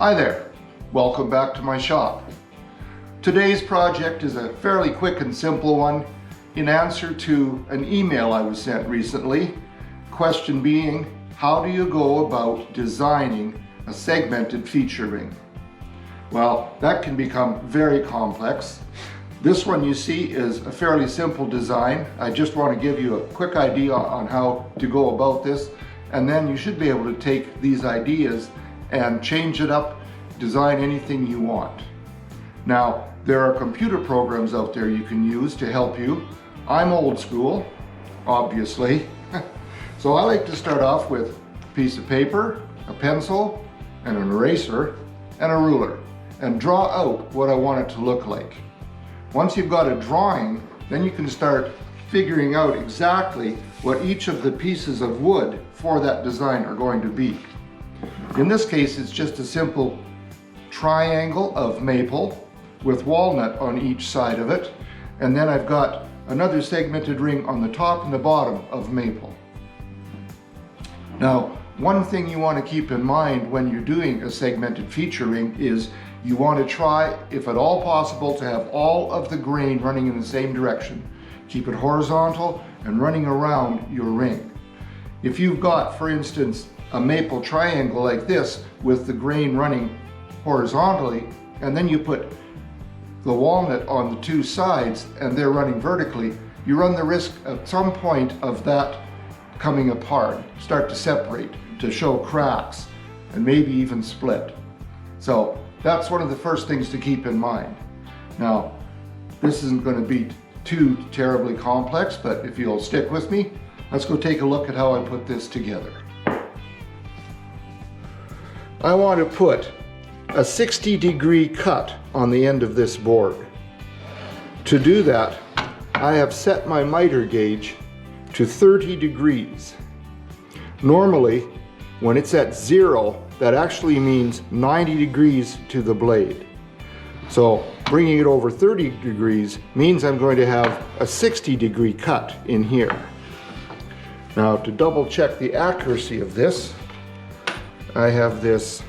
Hi there, welcome back to my shop. Today's project is a fairly quick and simple one in answer to an email I was sent recently. Question being, how do you go about designing a segmented feature ring? Well, that can become very complex. This one you see is a fairly simple design. I just want to give you a quick idea on how to go about this, and then you should be able to take these ideas and change it up, design anything you want. Now, there are computer programs out there you can use to help you. I'm old school, obviously. So I like to start off with a piece of paper, a pencil, and an eraser, and a ruler, and draw out what I want it to look like. Once you've got a drawing, then you can start figuring out exactly what each of the pieces of wood for that design are going to be. In this case, it's just a simple triangle of maple with walnut on each side of it, and then I've got another segmented ring on the top and the bottom of maple. Now, one thing you want to keep in mind when you're doing a segmented feature ring is you want to try, if at all possible, to have all of the grain running in the same direction. Keep it horizontal and running around your ring. If you've got, for instance, a maple triangle like this with the grain running horizontally, and then you put the walnut on the two sides and they're running vertically, you run the risk at some point of that coming apart, start to separate, to show cracks, and maybe even split. So that's one of the first things to keep in mind. Now, this isn't going to be too terribly complex, but if you'll stick with me, let's go take a look at how I put this together. I want to put a 60-degree cut on the end of this board. To do that, I have set my miter gauge to 30 degrees. Normally, when it's at 0, that actually means 90 degrees to the blade. So bringing it over 30 degrees means I'm going to have a 60-degree cut in here. Now, to double check the accuracy of this, I have this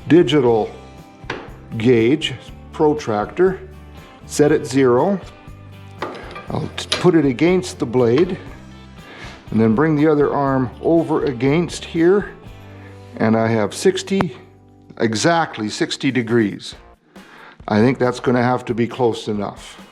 digital gauge protractor set at 0. I'll put it against the blade and then bring the other arm over against here, and I have exactly 60 degrees. I think that's going to have to be close enough.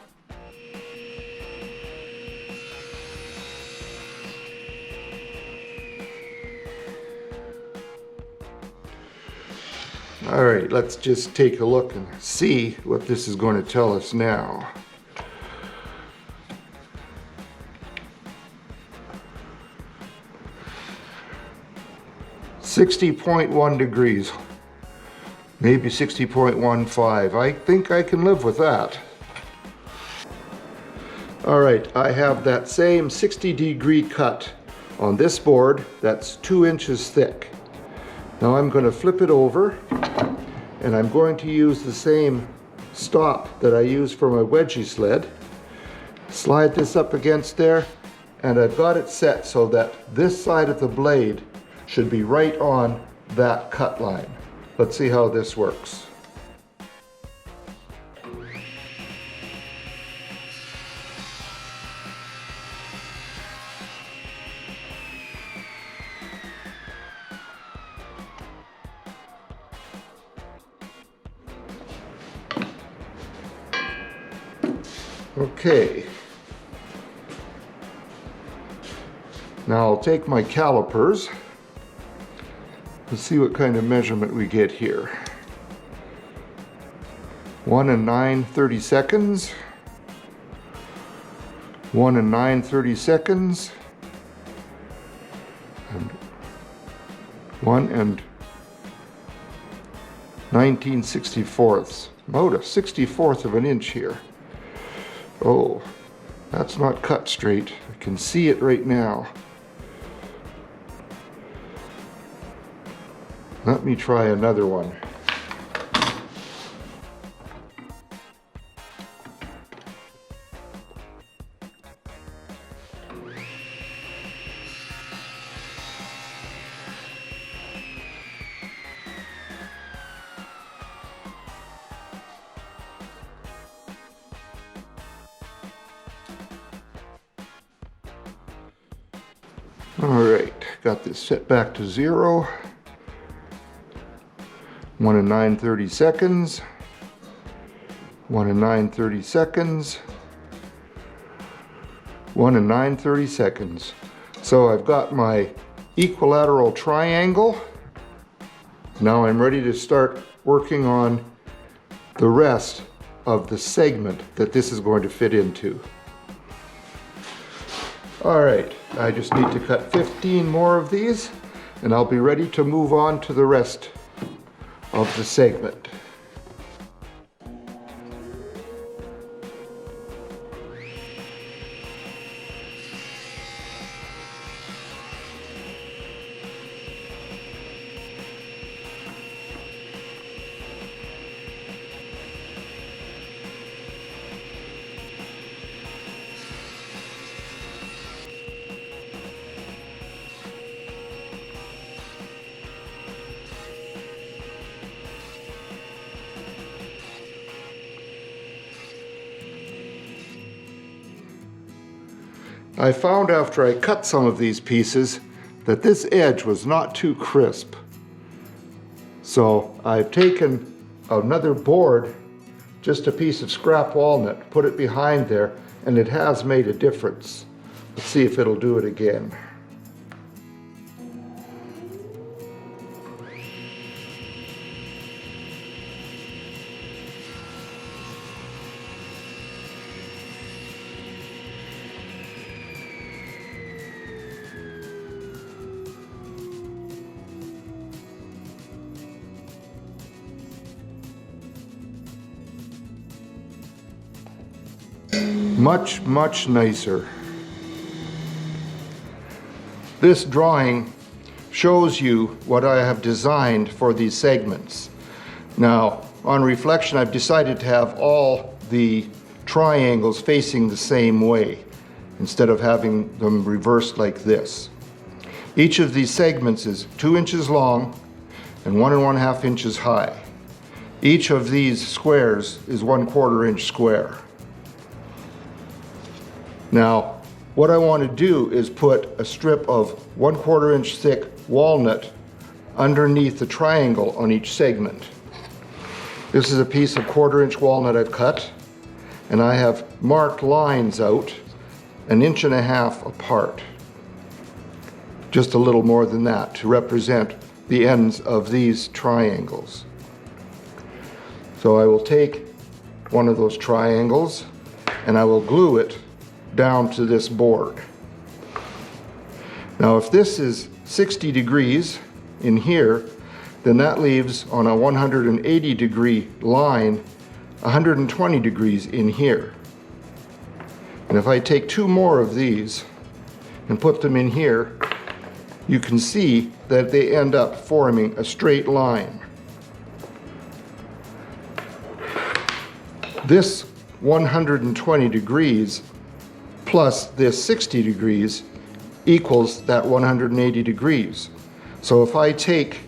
All right, let's just take a look and see what this is going to tell us now. $60.1 degrees, maybe 60.15. I think I can live with that. All right, I have that same 60-degree cut on this board that's 2 inches thick. Now I'm going to flip it over, and I'm going to use the same stop that I use for my wedgie sled. Slide this up against there, and I've got it set so that this side of the blade should be right on that cut line. Let's see how this works. Okay. Now I'll take my calipers. Let's see what kind of measurement we get here. 1 9/30. 1 9/30. And 1 19/64. About a 64th of an inch here. Oh, that's not cut straight. I can see it right now. Let me try another one. All right, got this set back to 0. 1 and 9/30 seconds. 1 and 9/30 seconds. 1 and 9/30 seconds. So I've got my equilateral triangle. Now I'm ready to start working on the rest of the segment that this is going to fit into. All right, I just need to cut 15 more of these and I'll be ready to move on to the rest of the segment. I found after I cut some of these pieces that this edge was not too crisp. So I've taken another board, just a piece of scrap walnut, put it behind there, and it has made a difference. Let's see if it'll do it again. Much, much nicer. This drawing shows you what I have designed for these segments. Now, on reflection, I've decided to have all the triangles facing the same way instead of having them reversed like this. Each of these segments is 2 inches long and 1 1/2 inches high. Each of these squares is 1/4 inch square. Now, what I want to do is put a strip of 1/4 inch thick walnut underneath the triangle on each segment. This is a piece of 1/4 inch walnut I've cut, and I have marked lines out 1.5 inches apart. Just a little more than that to represent the ends of these triangles. So I will take one of those triangles and I will glue it down to this board. Now if this is 60 degrees in here, then that leaves on a 180 degree line 120 degrees in here. And if I take 2 more of these and put them in here, you can see that they end up forming a straight line. This 120 degrees plus this 60 degrees equals that 180 degrees. So if I take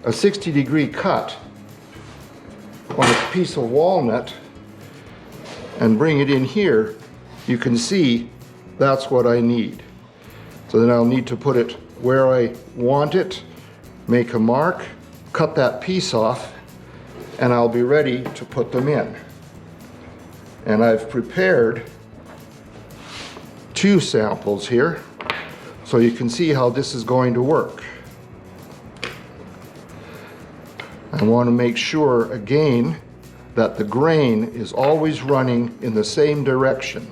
a 60 degree cut on a piece of walnut and bring it in here, you can see that's what I need. So then I'll need to put it where I want it, make a mark, cut that piece off, and I'll be ready to put them in. And I've prepared 2 samples here, so you can see how this is going to work. I want to make sure again that the grain is always running in the same direction.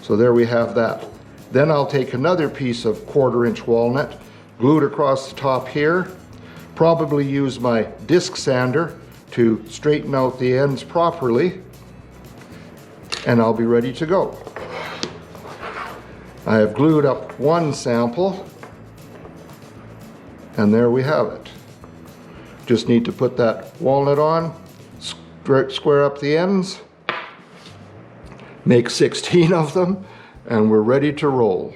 So there we have that. Then I'll take another piece of 1/4 inch walnut, glue it across the top here, probably use my disc sander to straighten out the ends properly, and I'll be ready to go. I have glued up one sample, and there we have it. Just need to put that walnut on, square up the ends, make 16 of them, and we're ready to roll.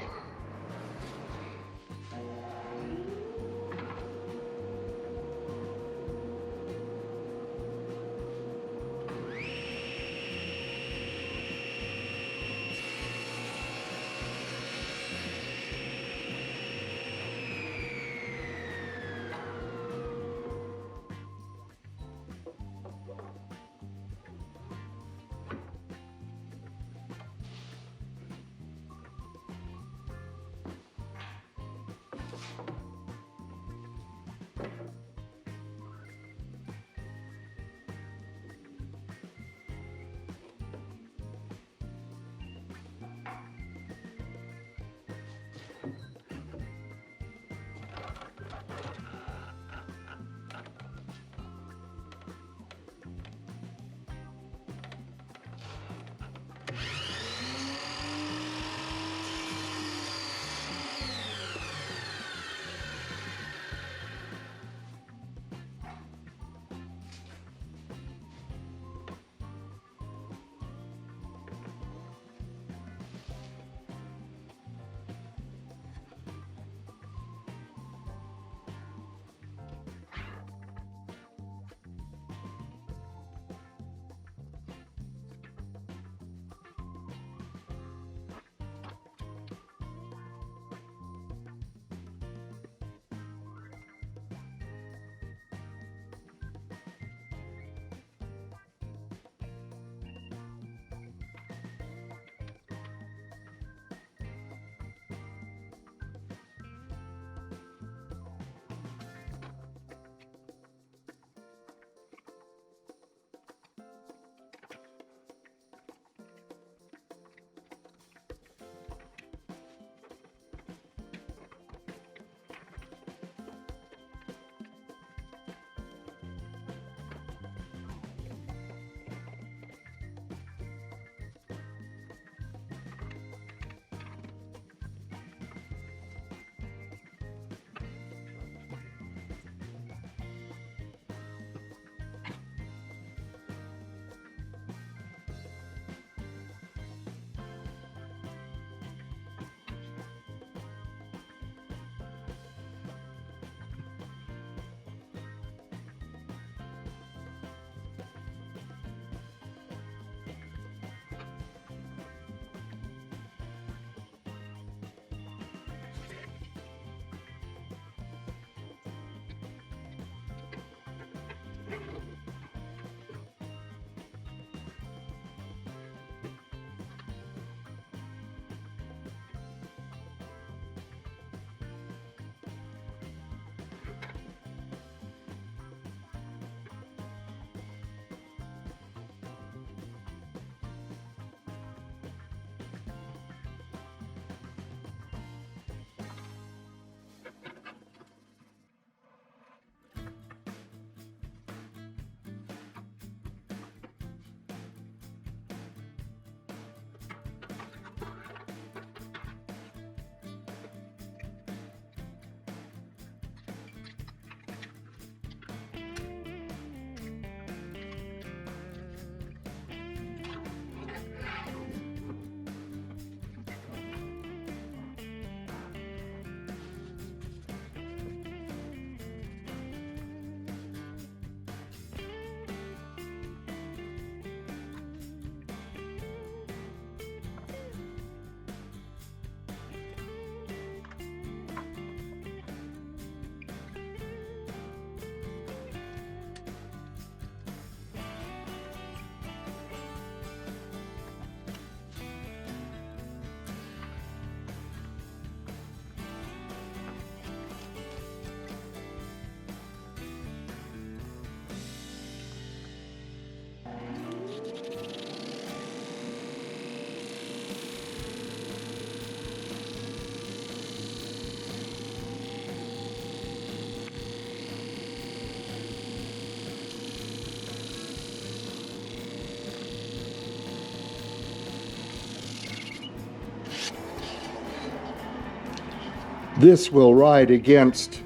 This will ride against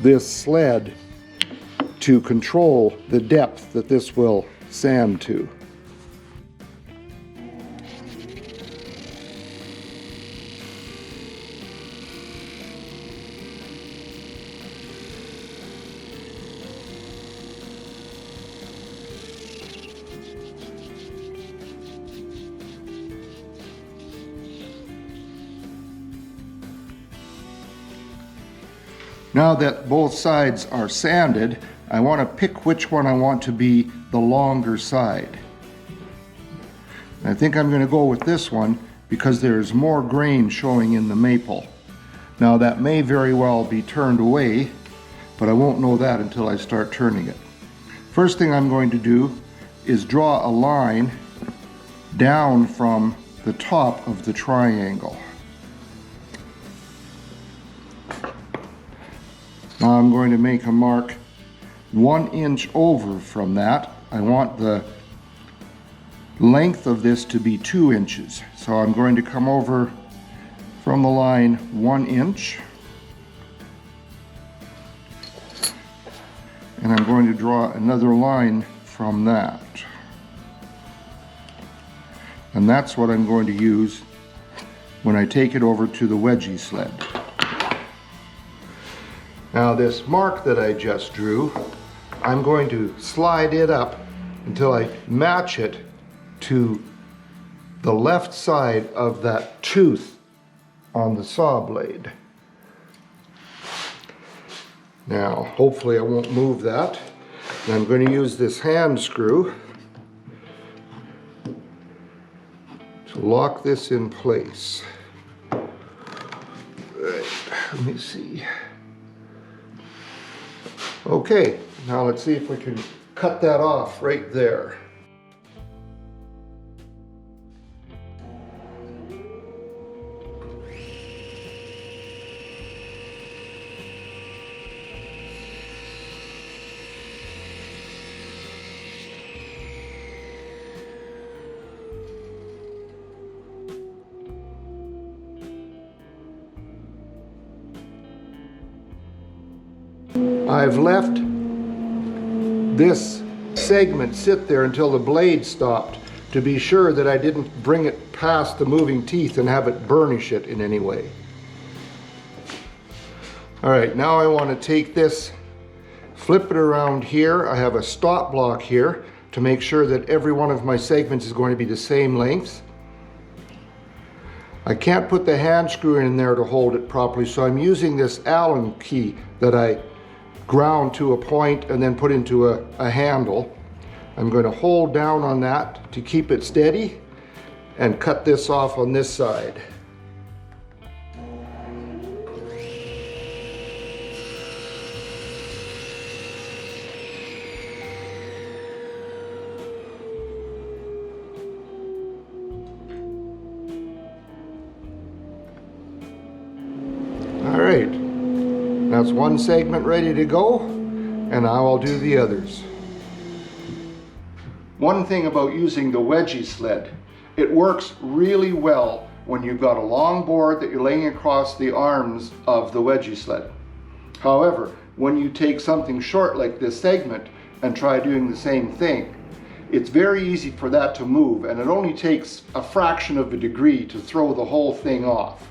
this sled to control the depth that this will sand to. Now that both sides are sanded, I want to pick which one I want to be the longer side. I think I'm going to go with this one because there's more grain showing in the maple. Now that may very well be turned away, but I won't know that until I start turning it. First thing I'm going to do is draw a line down from the top of the triangle. Now I'm going to make a mark 1 inch over from that. I want the length of this to be 2 inches. So I'm going to come over from the line 1 inch. And I'm going to draw another line from that. And that's what I'm going to use when I take it over to the wedgie sled. Now this mark that I just drew, I'm going to slide it up until I match it to the left side of that tooth on the saw blade. Now hopefully I won't move that. And I'm going to use this hand screw to lock this in place. Right, let me see. Okay, now let's see if we can cut that off right there. I've left this segment sit there until the blade stopped to be sure that I didn't bring it past the moving teeth and have it burnish it in any way. All right, now I want to take this, flip it around here. I have a stop block here to make sure that every one of my segments is going to be the same length. I can't put the hand screw in there to hold it properly, so I'm using this Allen key that I ground to a point and then put into a handle. I'm going to hold down on that to keep it steady and cut this off on this side. All right, that's one segment ready to go, and now I'll do the others. One thing about using the wedgie sled, it works really well when you've got a long board that you're laying across the arms of the wedgie sled. However, when you take something short like this segment and try doing the same thing, it's very easy for that to move, and it only takes a fraction of a degree to throw the whole thing off.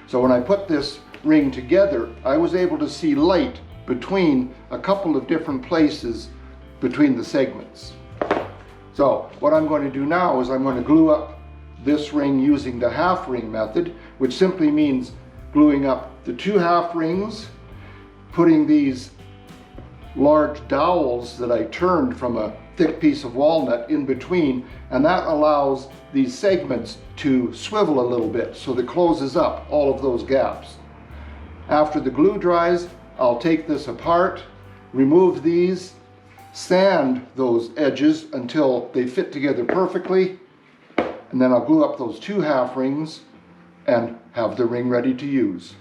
So when I put this ring together, I was able to see light between a couple of different places between the segments. So what I'm going to do now is I'm going to glue up this ring using the half ring method, which simply means gluing up the 2 half rings, putting these large dowels that I turned from a thick piece of walnut in between, and that allows these segments to swivel a little bit so that closes up all of those gaps. After the glue dries, I'll take this apart, remove these, sand those edges until they fit together perfectly, and then I'll glue up those 2 half rings and have the ring ready to use.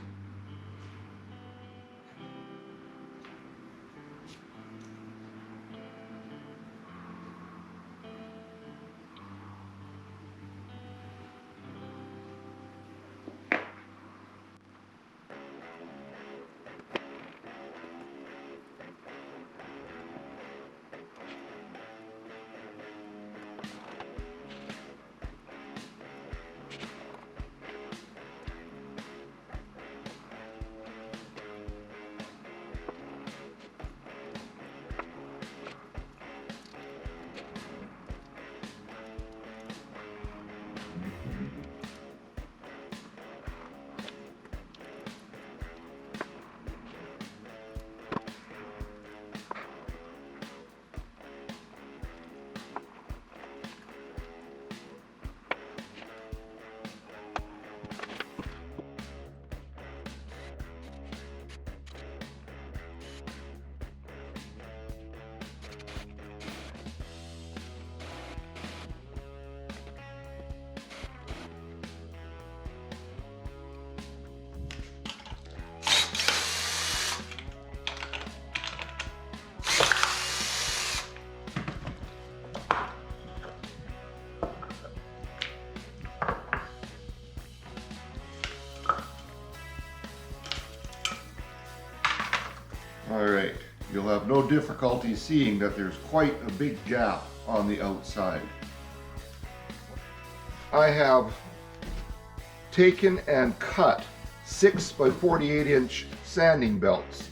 All right, you'll have no difficulty seeing that there's quite a big gap on the outside. I have taken and cut 6 by 48 inch sanding belts,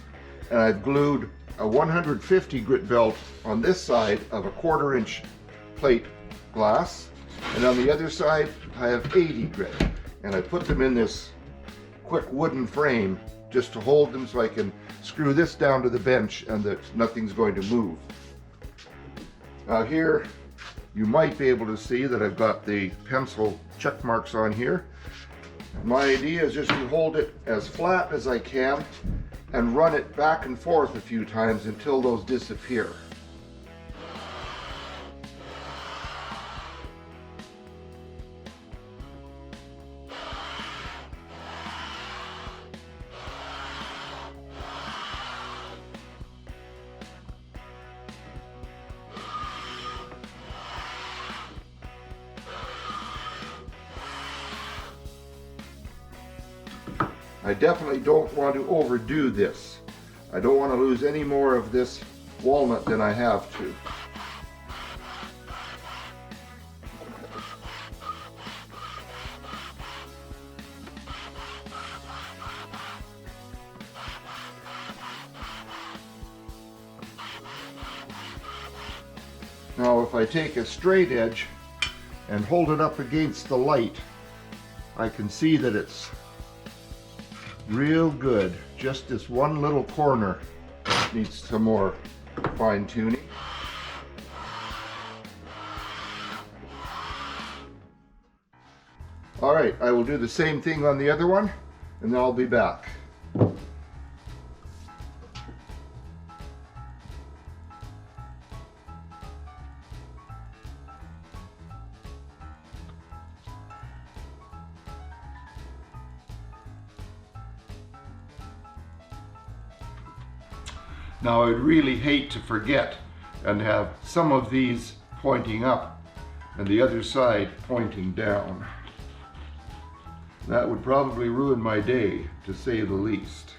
and I've glued a 150 grit belt on this side of a 1/4 inch plate glass, and on the other side I have 80 grit, and I put them in this quick wooden frame just to hold them so I can screw this down to the bench and that nothing's going to move. Now here you might be able to see that I've got the pencil check marks on here. My idea is just to hold it as flat as I can and run it back and forth a few times until those disappear. I definitely don't want to overdo this. I don't want to lose any more of this walnut than I have to. Now if I take a straight edge and hold it up against the light, I can see that it's real good. Just this one little corner needs some more fine tuning. All right, I will do the same thing on the other one and then I'll be back. Now I'd really hate to forget and have some of these pointing up and the other side pointing down. That would probably ruin my day, to say the least.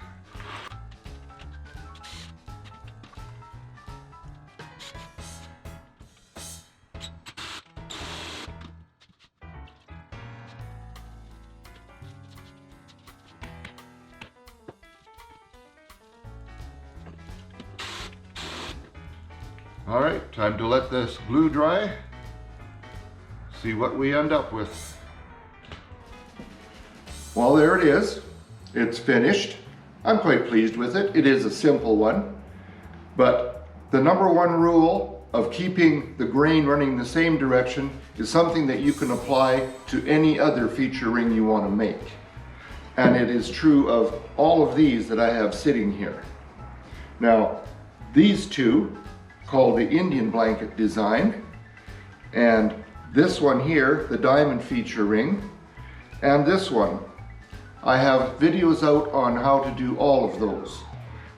All right, time to let this glue dry. See what we end up with. Well, there it is. It's finished. I'm quite pleased with it. It is a simple one, but the #1 rule of keeping the grain running the same direction is something that you can apply to any other feature ring you want to make. And it is true of all of these that I have sitting here. Now, these two, called the Indian blanket design, and this one here, the diamond feature ring, and this one. I have videos out on how to do all of those,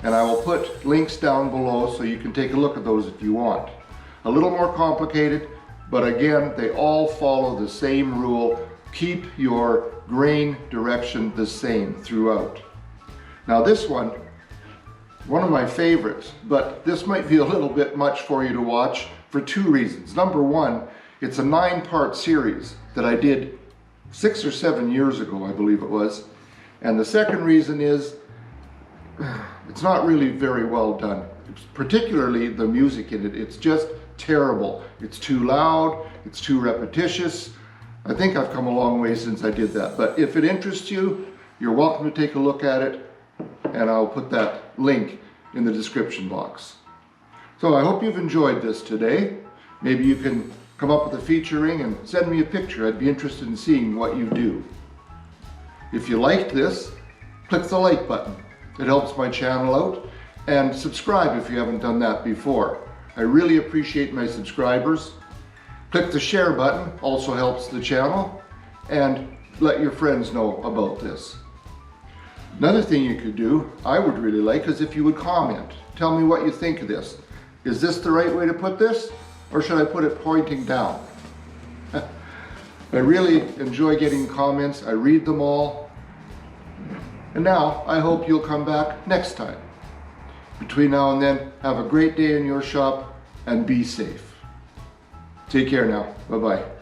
and I will put links down below so you can take a look at those if you want. A little more complicated, but again, they all follow the same rule. Keep your grain direction the same throughout. Now this one of my favorites, but this might be a little bit much for you to watch for 2 reasons. #1, it's a 9-part series that I did 6 or 7 years ago, I believe it was. And the second reason is it's not really very well done, particularly the music in it. It's just terrible. It's too loud, it's too repetitious. I think I've come a long way since I did that, but if it interests you, you're welcome to take a look at it, and I'll put that link in the description box. So I hope you've enjoyed this today. Maybe you can come up with a feature ring and send me a picture. I'd be interested in seeing what you do. If you liked this, click the like button. It helps my channel out, and subscribe if you haven't done that before. I really appreciate my subscribers. Click the share button, also helps the channel, and let your friends know about this. Another thing you could do, I would really like, is if you would comment. Tell me what you think of this. Is this the right way to put this, or should I put it pointing down? I really enjoy getting comments. I read them all. And now I hope you'll come back next time. Between now and then, have a great day in your shop and be safe. Take care now. Bye-bye.